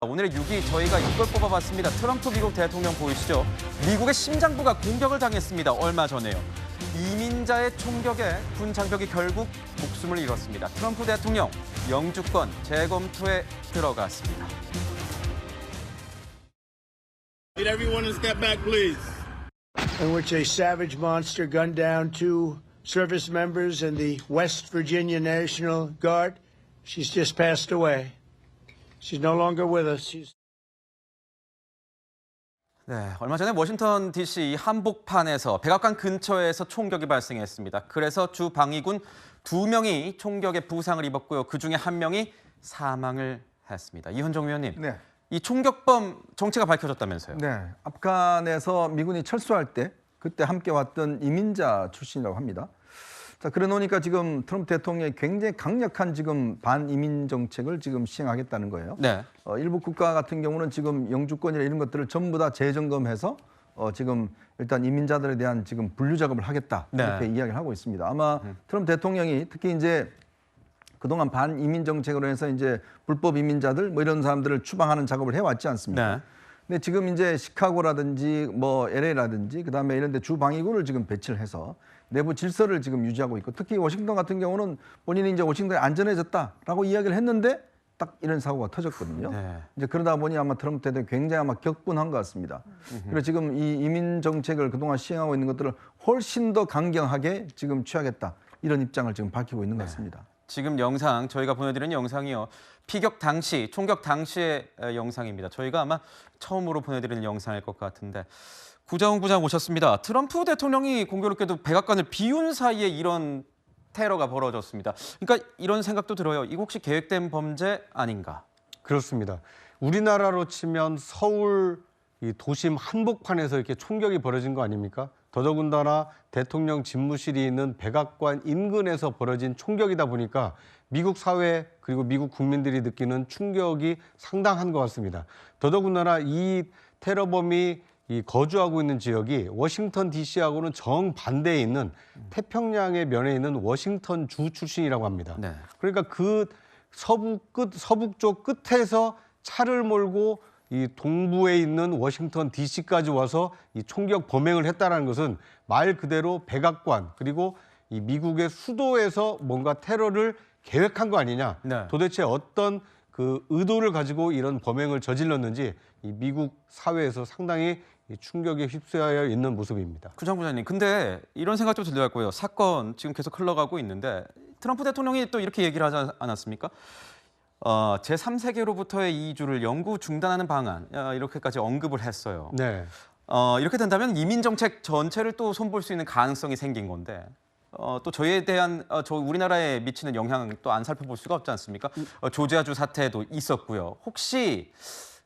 오늘의 6위 저희가 이걸 뽑아봤습니다. 트럼프 미국 대통령 보이시죠? 미국의 심장부가 공격을 당했습니다. 얼마 전에요. 이민자의 총격에 군 장벽이 결국 목숨을 잃었습니다. 트럼프 대통령 영주권 재검토에 들어갔습니다. Need everyone to step back, please. In which a savage monster gunned down two service members in the West Virginia National Guard. She's just passed away. She's no longer with us. 네, 얼마 전에 워싱턴 DC 한복판에서 백악관 근처에서 총격이 발생했습니다. 그래서 주 방위군 2명이 총격에 부상을 입었고요. 그중에 1명이 사망을 했습니다. 이현정 위원님, 네. 이 총격범 정체가 밝혀졌다면서요? 네, 아프간에서 미군이 철수할 때 그때 함께 왔던 이민자 출신이라고 합니다. 자, 그래 놓으니까 지금 트럼프 대통령이 굉장히 강력한 지금 반이민 정책을 지금 시행하겠다는 거예요. 네. 일부 국가 같은 경우는 지금 영주권이나 이런 것들을 전부 다 재점검해서 지금 일단 이민자들에 대한 지금 분류 작업을 하겠다 이렇게 이야기를 하고 있습니다. 아마 트럼프 대통령이 특히 이제 그동안 반이민 정책으로 해서 이제 불법 이민자들 뭐 이런 사람들을 추방하는 작업을 해왔지 않습니까? 네. 근데 지금 이제 시카고라든지 뭐 LA라든지 그다음에 이런 데 주방위군을 지금 배치를 해서 내부 질서를 지금 유지하고 있고 특히 워싱턴 같은 경우는 본인이 이제 워싱턴이 안전해졌다라고 이야기를 했는데 딱 이런 사고가 터졌거든요. 네. 이제 이제 그러다 보니 아마 트럼프 대통령이 굉장히 아마 격분한 것 같습니다. 그래서 지금 이 이민 정책을 그동안 시행하고 있는 것들을 훨씬 더 강경하게 지금 취하겠다 이런 입장을 지금 밝히고 있는 것 같습니다. 지금 영상 저희가 보내드리는 영상이요. 피격 당시, 총격 당시의 영상입니다. 저희가 아마 처음으로 보내드리는 영상일 것 같은데 구자훈 부장 오셨습니다. 트럼프 대통령이 공교롭게도 백악관을 비운 사이에 이런 테러가 벌어졌습니다. 그러니까 이런 생각도 들어요. 이거 혹시 계획된 범죄 아닌가? 그렇습니다. 우리나라로 치면 서울 이 도심 한복판에서 이렇게 총격이 벌어진 거 아닙니까? 더더군다나 대통령 집무실이 있는 백악관 인근에서 벌어진 총격이다 보니까 미국 사회 그리고 미국 국민들이 느끼는 충격이 상당한 것 같습니다. 더더군다나 이 테러범이 거주하고 있는 지역이 워싱턴 DC하고는 정반대에 있는 태평양의 면에 있는 워싱턴 주 출신이라고 합니다. 네. 그러니까 그 서북쪽 끝에서 차를 몰고 이 동부에 있는 워싱턴 DC까지 와서 이 총격 범행을 했다는 것은 말 그대로 백악관 그리고 이 미국의 수도에서 뭔가 테러를 계획한 거 아니냐. 네. 도대체 어떤 그 의도를 가지고 이런 범행을 저질렀는지 이 미국 사회에서 상당히 충격에 휩싸여 있는 모습입니다. 구장 부장님, 근데 이런 생각도 들더라고요. 사건 지금 계속 흘러가고 있는데 트럼프 대통령이 또 이렇게 얘기를 하지 않았습니까? 제3세계로부터의 이주를 영구 중단하는 방안 이렇게까지 언급을 했어요. 네. 이렇게 된다면 이민 정책 전체를 또 손볼 수 있는 가능성이 생긴 건데 또 저희에 대한 우리나라에 미치는 영향 또 안 살펴볼 수가 없지 않습니까? 조지아주 사태도 있었고요. 혹시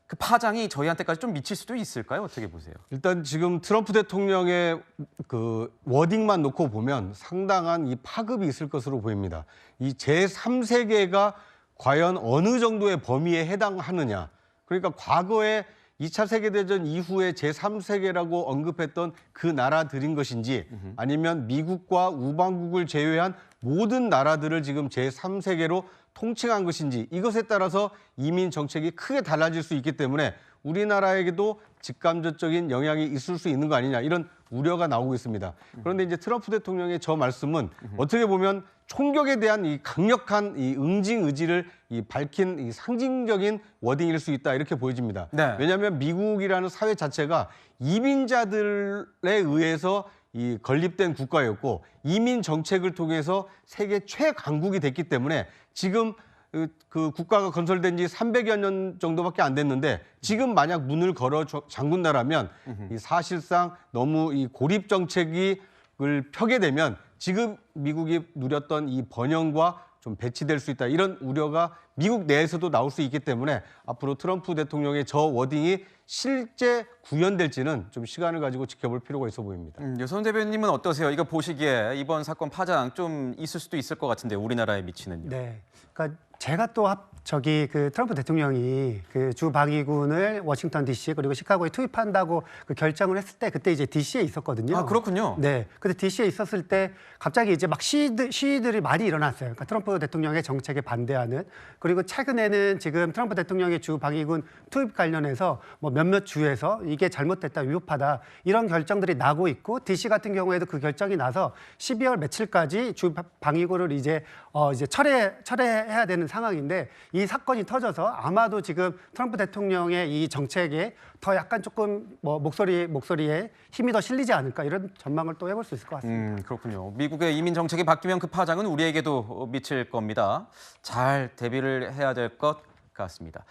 그 파장이 저희한테까지 좀 미칠 수도 있을까요? 어떻게 보세요? 일단 지금 트럼프 대통령의 그 워딩만 놓고 보면 상당한 이 파급이 있을 것으로 보입니다. 이 제3세계가 과연 어느 정도의 범위에 해당하느냐. 그러니까 과거에 2차 세계대전 이후에 제3세계라고 언급했던 그 나라들인 것인지 아니면 미국과 우방국을 제외한 모든 나라들을 지금 제3세계로 통칭한 것인지 이것에 따라서 이민 정책이 크게 달라질 수 있기 때문에 우리나라에게도 직간접적인 영향이 있을 수 있는 거 아니냐 이런 우려가 나오고 있습니다. 그런데 이제 트럼프 대통령의 저 말씀은 어떻게 보면 총격에 대한 이 강력한 이 응징 의지를 밝힌 이 상징적인 워딩일 수 있다 이렇게 보여집니다. 네. 왜냐하면 미국이라는 사회 자체가 이민자들에 의해서 이 건립된 국가였고 이민 정책을 통해서 세계 최강국이 됐기 때문에 지금 그 국가가 건설된 지 300여 년 정도밖에 안 됐는데 지금 만약 문을 걸어 잠근다라면 이 사실상 너무 이 고립 정책을 펴게 되면 지금 미국이 누렸던 이 번영과 좀 배치될 수 있다. 이런 우려가 미국 내에서도 나올 수 있기 때문에 앞으로 트럼프 대통령의 저 워딩이 실제 구현될지는 좀 시간을 가지고 지켜볼 필요가 있어 보입니다. 여선 대변인님은 어떠세요? 이거 보시기에 이번 사건 파장 좀 있을 수도 있을 것 같은데 우리나라에 미치는요? 네, 그러니까 제가 또 그 트럼프 대통령이 그 주 방위군을 워싱턴 D.C. 그리고 시카고에 투입한다고 그 결정을 했을 때 그때 이제 D.C.에 있었거든요. 아, 그렇군요. 네, 근데 D.C.에 있었을 때 갑자기 이제 막 시위들이 많이 일어났어요. 그러니까 트럼프 대통령의 정책에 반대하는 그리고 최근에는 지금 트럼프 대통령의 주 방위군 투입 관련해서 뭐 몇몇 주에서 이게 잘못됐다, 위법하다 이런 결정들이 나고 있고 DC 같은 경우에도 그 결정이 나서 12월 며칠까지 주 방위군을 이제 철회해야 되는 상황인데 이 사건이 터져서 아마도 지금 트럼프 대통령의 이 정책에 더 약간 조금 뭐 목소리에 힘이 더 실리지 않을까 이런 전망을 또 해볼 수 있을 것 같습니다. 그렇군요. 미국의 이민 정책이 바뀌면 그 파장은 우리에게도 미칠 겁니다. 잘 대비를 해야 될 것 같습니다.